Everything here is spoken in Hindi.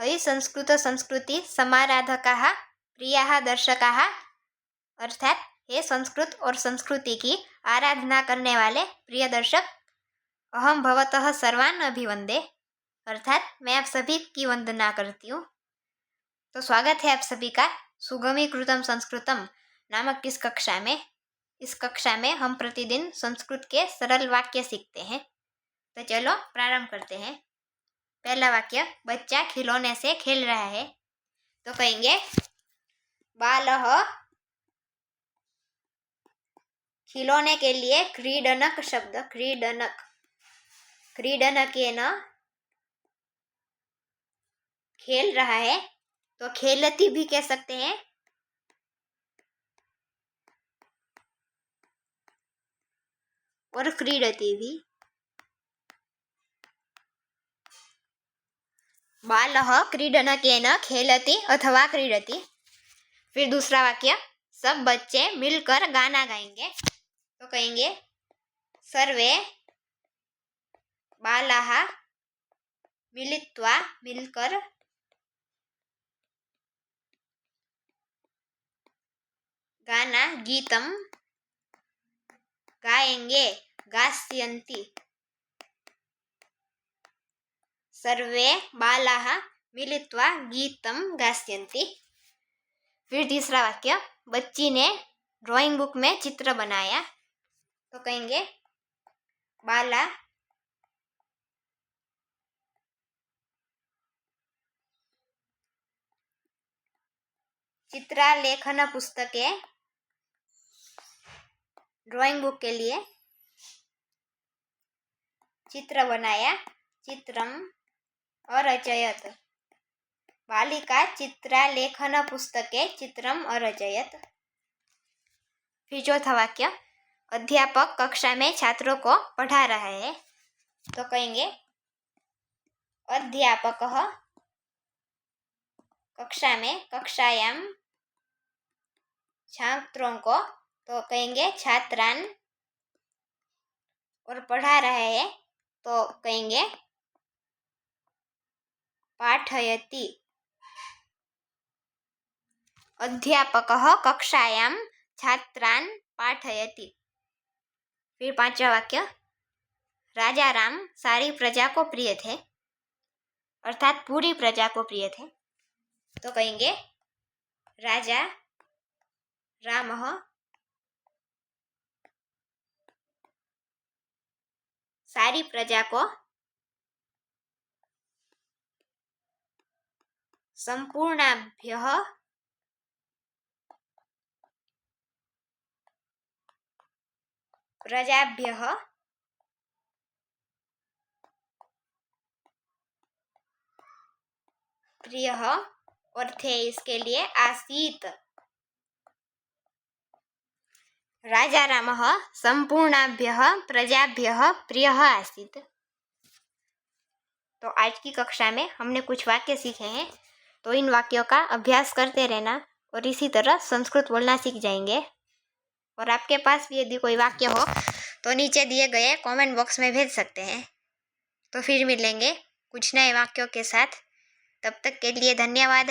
अयि संस्कृत संस्कृति समाराधकाः प्रियाः दर्शकाः, अर्थात हे संस्कृत और संस्कृति की आराधना करने वाले प्रिय दर्शक, अहम भवतः सर्वान् अभिवंदे, अर्थात मैं आप सभी की वंदना करती हूँ। तो स्वागत है आप सभी का सुगमीकृतम संस्कृतम नामक इस कक्षा में। इस कक्षा में हम प्रतिदिन संस्कृत के सरल वाक्य सीखते हैं। तो चलो प्रारंभ करते हैं। पहला वाक्य, बच्चा खिलौने से खेल रहा है। तो कहेंगे बालः, खिलौने के लिए क्रीडनक शब्द, क्रीडनक, क्रीडनकेन खेल रहा है, तो खेलती भी कह सकते हैं। और क्रीडति भी। बालः क्रीडनकेन खेलति अथवा क्रीडति। फिर दूसरा वाक्य, सब बच्चे मिलकर गाना गाएंगे। तो कहेंगे सर्वे बालाः मिलित्वा, मिलकर गाना, गीतम गाएंगे, गास्यन्ति। सर्वे बालाः मिलित्वा गीतम गास्यन्ति। फिर तीसरा वाक्य, बच्ची ने ड्राइंग बुक में चित्र बनाया। तो कहेंगे बाला चित्रालेखन पुस्तके, ड्राइंग बुक के लिए चित्र बनाया, चित्रम अरचयत। बालिका चित्रालेखन पुस्तके चित्रम अरचयत। फिर चौथा वाक्य, अध्यापक कक्षा में छात्रों को पढ़ा रहा है। तो कहेंगे अध्यापकः कक्षा में, कक्षायाम छात्रों को, तो कहेंगे छात्रान। और पढ़ा रहे हैं, तो कहेंगे पाठयति। अध्यापकः कक्षायाम छात्रान पाठयति। फिर पांचवा वाक्य, राजा राम सारी प्रजा को प्रिय थे, अर्थात पूरी प्रजा को प्रिय थे। तो कहेंगे राजा रामः सारी प्रजा को संपूर्णाभ्यः प्रजाभ्यः प्रियः, और थे इसके लिए आसीत। राजा रामः संपूर्णाभ्यः प्रजाभ्यः प्रियः आसीत। तो आज की कक्षा में हमने कुछ वाक्य सीखे हैं। तो इन वाक्यों का अभ्यास करते रहना और इसी तरह संस्कृत बोलना सीख जाएंगे। और आपके पास भी यदि कोई वाक्य हो तो नीचे दिए गए कमेंट बॉक्स में भेज सकते हैं। तो फिर मिलेंगे कुछ नए वाक्यों के साथ। तब तक के लिए धन्यवाद।